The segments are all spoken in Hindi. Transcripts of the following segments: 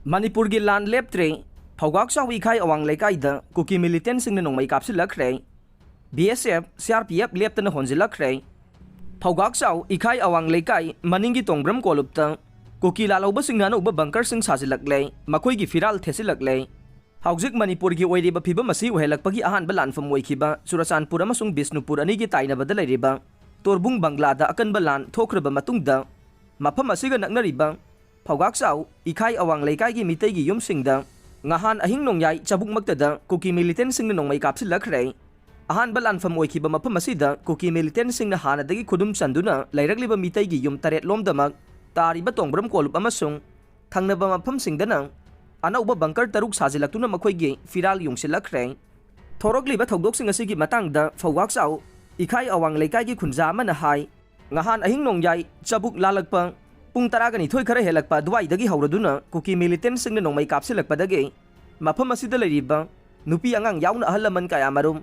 मणिपुर की लान लेप्त्रे फौगाक्साउ इखाई अवांग लेकाइदा कुकी मिलिटेंट सिंह नोंमै कापसिलखरे BSF CRPF लेप्तना होंजिलखरे फौगाक्साउ इखाई अवांग लेकाई मनिंगी तोंग्रम कोलुप्ता कुकी लालौब सिंह अनौब बंकर सिंह साजिलखले मखोइगी फिराल थेसिलखले हौजिक मणिपुर की ओइरिबा फिबम असी ओहेलकपगी अहानबा लानफम ओइखिबा चुराचानपुर अमसुंग बिष्णुपुर अनिगी ताइनबदा लेरिबा तोरबुंग बंगलादा अकनबा लान थोखरबा मतुंगदा मफम असिगा नक्नरिबा फौगाक्साउ इखाई अवांग लेकाई मितैगी युमसिंगदा ngahan ahing nongyai chabuk maktada kuki militant sing na nongmai kapsilakre ahan balanfam oikiba mafam asida kuki militant sing na hanadagi khudum sanduna lairagliba mitai gi yum taret lomdamak tariba tongbram kolup amasung thangnaba mafam singdana anauba bunker taruk sajilaktuna makhoigi firal yungsilakre thorogliba thodok sing asigi matangda fawwaksau ikhai awang leikai gi khunja mana hai ngahan ahing nongyai chabuk lalakpa पुंग तरागनी थोय खरे हेलकपा दुवाइदगी हौरदुना कुकी मिलिटेंट सिंग नोंमै कापसिलकपदगे मफम असिदा लेरिबा नुपी अंगांग याउना अहलमन काया मरुम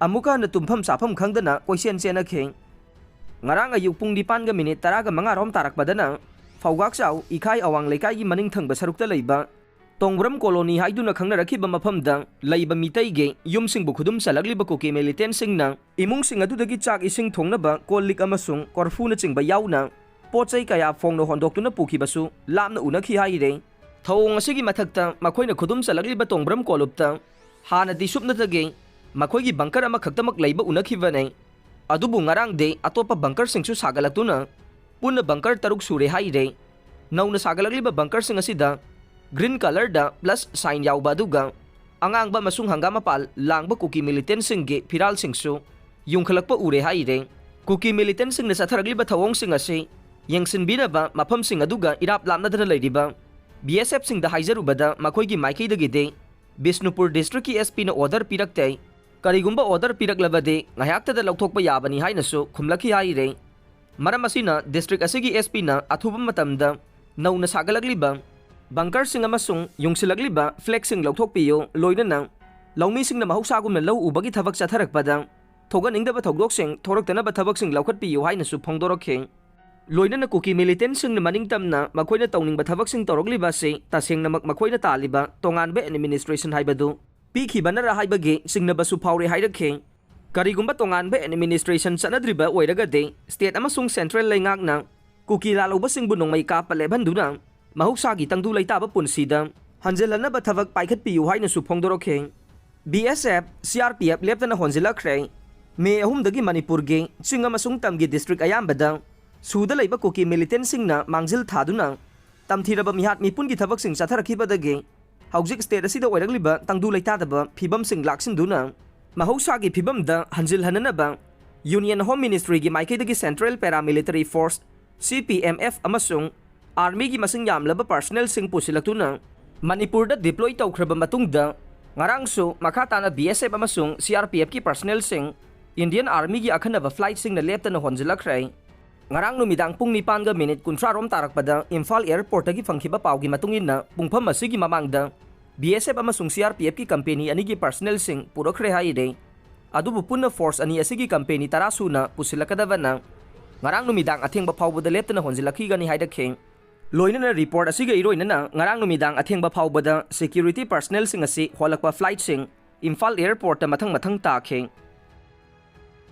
अमुका न तुम्फम साफम खंगदना कोइसेन चेनखे ngarang ayuk pung dipan ga minute taraga manga rom tarakpadana fawgaksau ikhai awang lekai gi maning thangba sarukta leiba tongbram colony haiduna khangna rakhiba mafamda leiba mitai ge yumsing bu khudum salagliba kuki militant singna imung sing adudagi chak ising thongnaba kolik amasung korfu na chingba yauna पोचै कया फोंगनो होंदोक्तुना पुखिबसु लामना उनखि हाइरे थौंग असिगी मथक्ता मखोइना खुदुम चलगलिबा तोंग्रम कोलुप्ता हानदि सुपनतगे मखोइगी बंकर अमा खक्तमक लैबा उनखिबने अदुबु ngarang दे अतोपा बंकर सिंगसु सागलक्तुना पुन बंकर तरुक सुरे हाइरे नौना सागलगलिबा बंकर सिंग असिदा ग्रीन कलर दा प्लस साइन याउबा दुगा अंगांगबा मसुंग हंगामा पाल लांगबा कुकी मिलिटेंट सिंगे फिराल सिंगसु युंखलकपा उरे हाइरे कुकी मिलिटेंट सिंगना साथरगलिबा थवोंग सिंग असि यंगसिनबीनबा मफम सिंग अदुगा इराप लामनदना लैरिबा BSF सिंग दा हाइजरुबदा मखोइगी माइकैदगिदे बिष्णुपुर डिस्ट्रिक्ट की SP ना ऑर्डर पिरक्ते करिगुंबा ऑर्डर पिरक्लबदे ngayaktada लौथोकपा याबनी हाइनसु खुमलखि हाइरे मरम असिना डिस्ट्रिक्ट असिगी SP ना अथुबम मतमदा नौना सागलगलिबा बंकर सिंग अमसुंग युंगसिलगलिबा फ्लैग सिंग लौथोकपियो लोइनना लौमी सिंग ना महौसागुमना लौ उबगी थबक चथरकपदा थोगनिंगदबा थौगदोक सिंग थोरक्तनबा थबक सिंग लौखटपियो हाइनसु फोंदोरखे लोइनना कुकी मिलिटेंट सिंग मनिंग तमना मखोइना तौनिंगबा थबक सिंग तौरगलिबा से तसेंगनमक मखोइना तालिबा तोंगानबे एडमिनिस्ट्रेशन हाइबदु पीखिबनरा हाइबगे सिंगनबसु फावरे हाइरखे करिगुंबा तोंगानबे एडमिनिस्ट्रेशन चनद्रिबा ओइरगदे स्टेट अमसुंग सेंट्रल लेंगाकना कुकी लालौबा सिंगबु नोंमै कापा लेभनदुना महौसागी तंगदु लैताबा पुनसिदा हंजेलनबा थबक पाइखटपियु हाइनसु फोंदोरखे BSF CRPF लेप्तना होंजिलखरे मे अहुमदगी मणिपुरगे चिंग अमसुंग तमगी डिस्ट्रिक्ट अयाम्बदा सूदा लैबा कुकी मिलिटेंट सिंगना मांगजिल थादुना तमथीरबा मिहात मिपुनगी थबक सिंग चथरखिबदगे हौजिक स्टेट असिदा ओइरगलिबा तंगदु लैतादबा फिबम सिंग लाक्सिनदुना महौसागी फिबमदा हंजिल हननबा यूनियन होम मिनिस्ट्री की माइकैदगी सेंट्रल पैरामिलिटरी फोर्स CPMF अमसुंग आर्मी की मसिंग यामलबा पर्सनल सिंग पुसिलक्तुना मणिपुरदा डिप्लॉय तौखरबा मतुंगदा ngarangsu makhatana BSF अमसुंग CRPF की पर्सनल सिंग इंडियन आर्मी की अखनबा फ्लाइट सिंगना लेप्तना होंजिलखरै ngarang numidang pung 9 minute kuntra rom tarakpada Imphal airport agi fangkhiba pawgi matungina pungpham asigi mamangda BSF amasung CRPF ki company ani gi personnel sing purokhre haire adubu punna force ani asigi company tarasuna pusilakadavana ngarang numidang athengba phawbada leptana honjilakhi gani haidakhe loinana report asiga iroinana ngarang numidang athengba phawbada security personnel sing asi holakpa flight sing Imphal airport ta mathang takhe